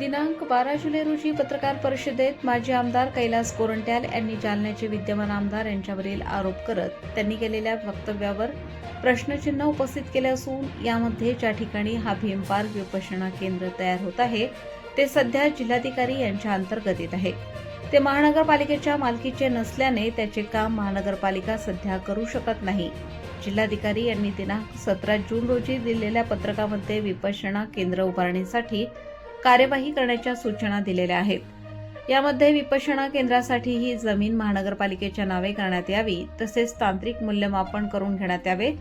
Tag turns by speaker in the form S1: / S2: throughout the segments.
S1: दिनांक 12 जुलै रोजी पत्रकार परिषदेत माजी आमदार कैलास गोरंट्याल यांनी जालन्याचे विद्यमान आमदार यांच्यावरील आरोप करत त्यांनी केलेल्या वक्तव्यावर प्रश्नचिन्ह उपस्थित केले असून यामध्ये ज्या ठिकाणी हा भीम पार्क विपश्यना केंद्र तयार होत आहे ते सध्या जिल्हाधिकारी यांच्या अंतर्गत येत आहे। ते महानगरपालिकेच्या मालकीचे नसल्याने त्याचे काम महानगरपालिका सध्या करू शकत नाही। जिल्हाधिकारी यांनी दिनांक 17 जून रोजी दिलेल्या पत्रकामध्ये विपश्यना केंद्र उभारणीसाठी कार्यवाही करण्याच्या सूचना दिलेल्या आहेत। यामध्ये विपश्यना केंद्रासाठी ही जमीन महानगरपालिकेच्या नावे करण्यात यावी, तसेच तांत्रिक मूल्यमापन करून घेण्यात यावे।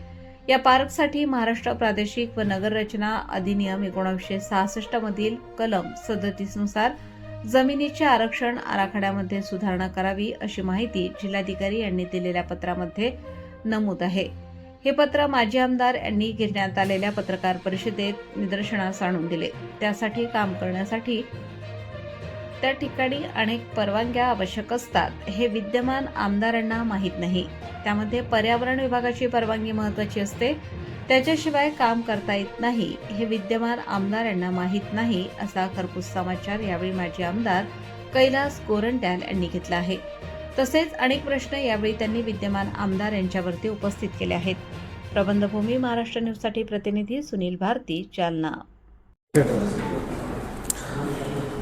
S1: या पार्कसाठी महाराष्ट्र प्रादेशिक व नगररचना अधिनियम 1966 मधील कलम 37 नुसार जमिनीचे आरक्षण आराखड्यामध्ये सुधारणा करावी, अशी माहिती जिल्हाधिकारी यांनी दिलेल्या पत्रामध्ये नमूद आहे। हे पत्र माजी आमदार यांनी घेण्यात आलेल्या पत्रकार परिषदेत निदर्शनास आणून दिले। त्यासाठी काम करण्यासाठी त्या ठिकाणी अनेक परवानग्या आवश्यक असतात, हे विद्यमान आमदारांना माहीत नाही। त्यामध्ये पर्यावरण विभागाची परवानगी महत्त्वाची असते, त्याच्याशिवाय काम करता येत नाही, हे विद्यमान आमदारांना माहीत नाही, असा खरपूस समाचार यावेळी माजी आमदार कैलास गोरंट्याल यांनी घेतला आहे। तसेच अनेक प्रश्न यावेळी त्यांनी विद्यमान आमदार यांच्यावरती उपस्थित केले आहेत। प्रबंधभूमी महाराष्ट्र न्यूजसाठी प्रतिनिधी सुनील भारती, जालना।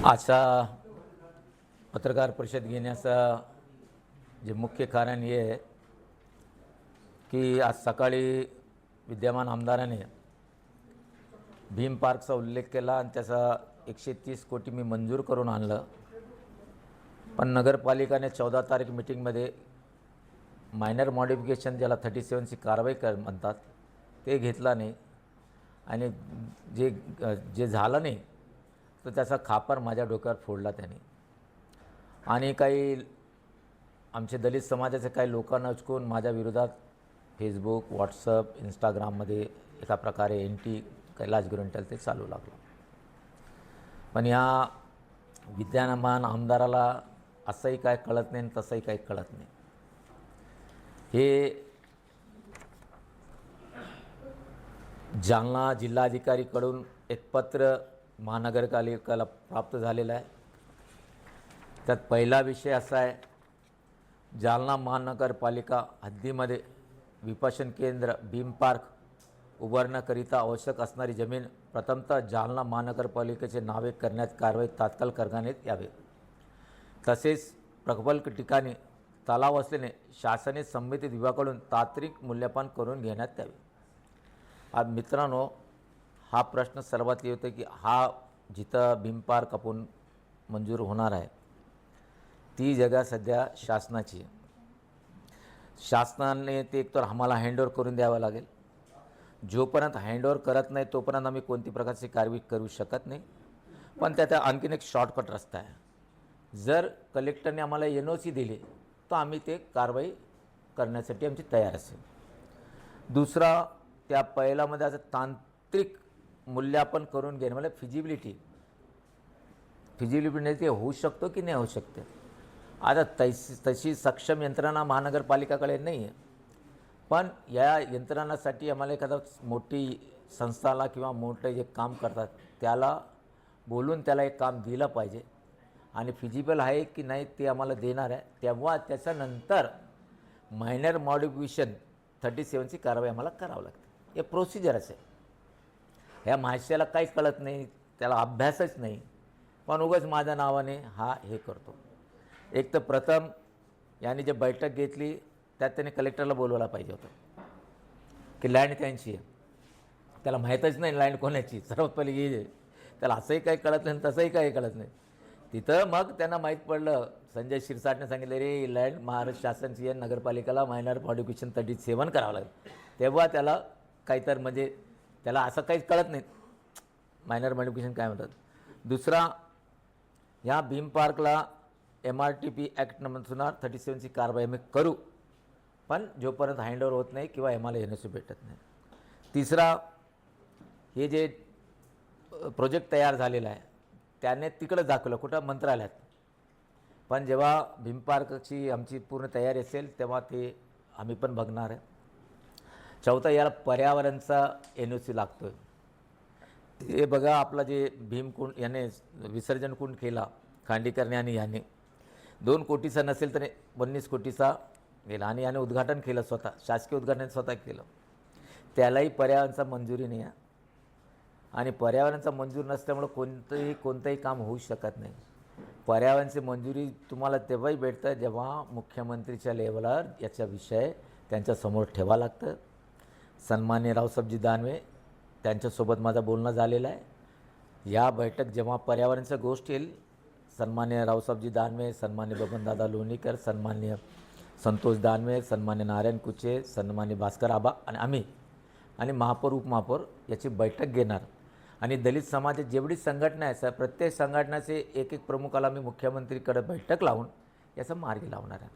S2: आजचा पत्रकार परिषद घेण्याचं जे मुख्य कारण हे आहे की आज सकाळी विद्यमान आमदाराने भीम पार्कचा उल्लेख केला आणि त्याचा 130 कोटी मी मंजूर करून आणलं, पण नगरपालिकाने 14 तारीख मीटिंगमध्ये मायनर मॉडिफिकेशन ज्याला 37ची कारवाई म्हणतात ते घेतला नाही आणि जे झालं नाही तर त्याचा खापर माझ्या डोक्यावर फोडला त्याने। आणि काही आमचे दलित समाजाचे काही लोकांना उचकून माझ्या विरोधात फेसबुक, व्हॉट्सअप, इंस्टाग्राममध्ये एका प्रकारे एंटी कैलास गोरंट्याल ते चालू लागलं। पण या विद्यमान आमदाराला असंही काय कळत नाही आणि तसंही काही कळत नाही। हे जालना जिल्हाधिकारीकडून एक पत्र महानगरपालिकेला प्राप्त झालेलं आहे। त्यात पहिला विषय असा आहे, जालना महानगरपालिका हद्दीमध्ये विपश्यन केंद्र भीम पार्क उभारण्याकरिता आवश्यक असणारी जमीन प्रथमतः जालना महानगरपालिकेचे नावे करण्यात कारवाई तात्काळ करण्यात यावी। तसेच प्रकल्प ठिकाणी तलाव असल्याने शासनाने संबंधित विभागाकडून तांत्रिक मूल्यमापन करून घेण्यात यावे। आज मित्रांनो, हा प्रश्न सर्वात येतो की हा जिथं भीम पार्क आपण मंजूर होणार आहे ती जागा सध्या शासनाची आहे। शासनाने ते एकतर आम्हाला हँडओव्हर करून द्यावं लागेल। जोपर्यंत हँडओव्हर करत नाही तोपर्यंत आम्ही कोणती प्रकारची कारवाई करू शकत नाही। पण त्यात आणखीन एक शॉर्टकट रस्ता आहे, जर कलेक्टरने आम्हाला NOC दिली तर आम्ही ते कारवाई करण्यासाठी आमची तयार असेल। दुसरा, त्या पहिल्यामध्ये असं तांत्रिक मूल्यमापन करून घेणे म्हणजे फिजिबिलिटी ते होऊ शकतो की नाही होऊ शकते। आता तशी सक्षम यंत्रणा महानगरपालिकाकडे नाही आहे, पण या यंत्रणासाठी आम्हाला एखादा मोठी संस्थाला किंवा मोठे जे काम करतात त्याला बोलून त्याला एक काम दिलं पाहिजे आणि फिजिबल आहे की नाही ते आम्हाला देणार आहे। तेव्हा त्याच्यानंतर मायनर मॉडिफिकेशन 37ची कारवाई आम्हाला करावं लागते। हे प्रोसिजर असे, ह्या माणसाला काही कळत नाही, त्याला अभ्यासच नाही, पण उगाच माझ्या नावाने हा हे करतो। एक तर प्रथम याने जे बैठक घेतली त्यात त्याने कलेक्टरला बोलवायला पाहिजे होतं की लँड त्यांची आहे, त्याला माहीतच नाही लँड कोणाची। सर्वात पहिले हे त्याला असंही काही कळत नाही तसंही काही कळत नाही। तिथं मग त्यांना माहीत पडलं, संजय शिरसाटने सांगितलं रे लँड महाराष्ट्र शासनाची आहे, नगरपालिकेला मायनर मॉडिफिकेशन 37 करावं लागेल। तेव्हा त्याला काहीतर म्हणजे त्याला असं काहीच कळत नाही मायनर मॉडिफिकेशन काय म्हणतात। दुसरा, ह्या भीम पार्कला MRTP ॲक्ट नुसार 37ची कारवाई आम्ही करू, पण जोपर्यंत हँडओव्हर होत नाही किंवा आम्हाला NOC भेटत नाही। तिसरा, हे जे प्रोजेक्ट तयार झालेला आहे त्याने तिकडं दाखवलं कुठं मंत्रालयात, पण जेव्हा भीम पार्कची आमची पूर्ण तयारी असेल तेव्हा ते आम्ही पण बघणार आहे। चौथा, याला पर्यावरणचा NOC लागतो आहे। हे बघा, आपला जे भीमकुंड याने विसर्जन कुंड केला खांडेकरने आणि याने 2 कोटीचा नसेल तर 19 कोटीचा गेला आणि याने उद्घाटन केलं, स्वतः शासकीय उद्घाटन स्वतः केलं. त्यालाही पर्यावरणाचा मंजुरी नाही आहे आणि पर्यावरणाचा मंजूर नसल्यामुळं कोणतंही काम होऊ शकत नाही. पर्यावरणाची मंजुरी तुम्हाला तेव्हाही भेटतं जेव्हा मुख्यमंत्रीच्या लेवलवर याचा विषय त्यांच्यासमोर ठेवा लागतं. सन्माननीय रावसाहेबजी दानवे त्यांच्यासोबत माझं बोलणं झालेलं आहे. या बैठक जेव्हा पर्यावरणाच्या गोष्ट येईल, सन्माननीय रावसाहेबजी दानवे, सन्माननीय बबनदादा लोणीकर, सन्माननीय संतोष दानवे, सन्माननीय नारायण कुचे, सन्माननीय भास्कर आबा आणि आम्ही आणि महापौर उपमहापौर याची बैठक घेणार आणि दलित समाजाची जेवढी संघटना आहे प्रत्येक संघटनाचे एक प्रमुखाला मी मुख्यमंत्रीकडे बैठक लावून याचा मार्ग लावणार आहे.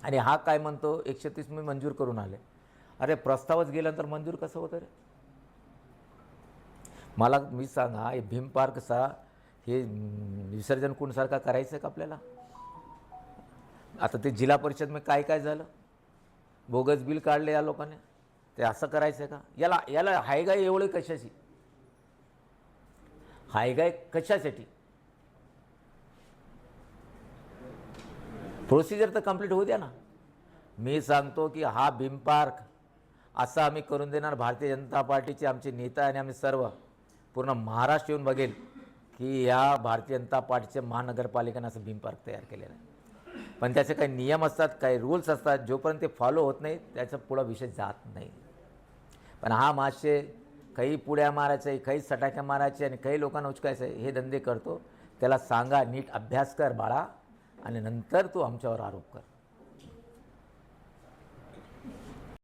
S2: आणि हा काय म्हणतो 130 मी मंजूर करून आले. अरे प्रस्तावच गेल्यानंतर मंजूर कसं होतं रे? मला मी सांगा, हे भीम पार्कचा हे विसर्जन कुंडसारखा करायचं का आपल्याला? आता ते जिल्हा परिषद में काय झालं, बोगस बिल काढले या लोकांनी. ते असं करायचं का? याला हायगाय एवढे कशाची? हायगाय कशासाठी? प्रोसिजर तर कंप्लीट होऊ द्या ना. मी सांगतो की हा भीम पार्क असा आम्ही करून देणार. भारतीय जनता पार्टीचे आमचे नेता आणि आम्ही सर्व पूर्ण महाराष्ट्र येऊन बघेल की या भारतीय जनता पार्टीच्या महानगरपालिकेनं असं भीम पार्क तयार केलेलं आहे. पण त्याचे काही नियम असतात, काही रूल्स असतात, जोपर्यंत ते फॉलो होत नाही त्याचा पुढं विषय जात नाही. पण हा मासे काही पुड्या मारायचे, काही सटाक्या मारायचे आणि काही लोकांना उचकायचं हे धंदे करतो. त्याला सांगा नीट अभ्यास कर बाळा आणि नंतर तू आमच्यावर आरोप कर.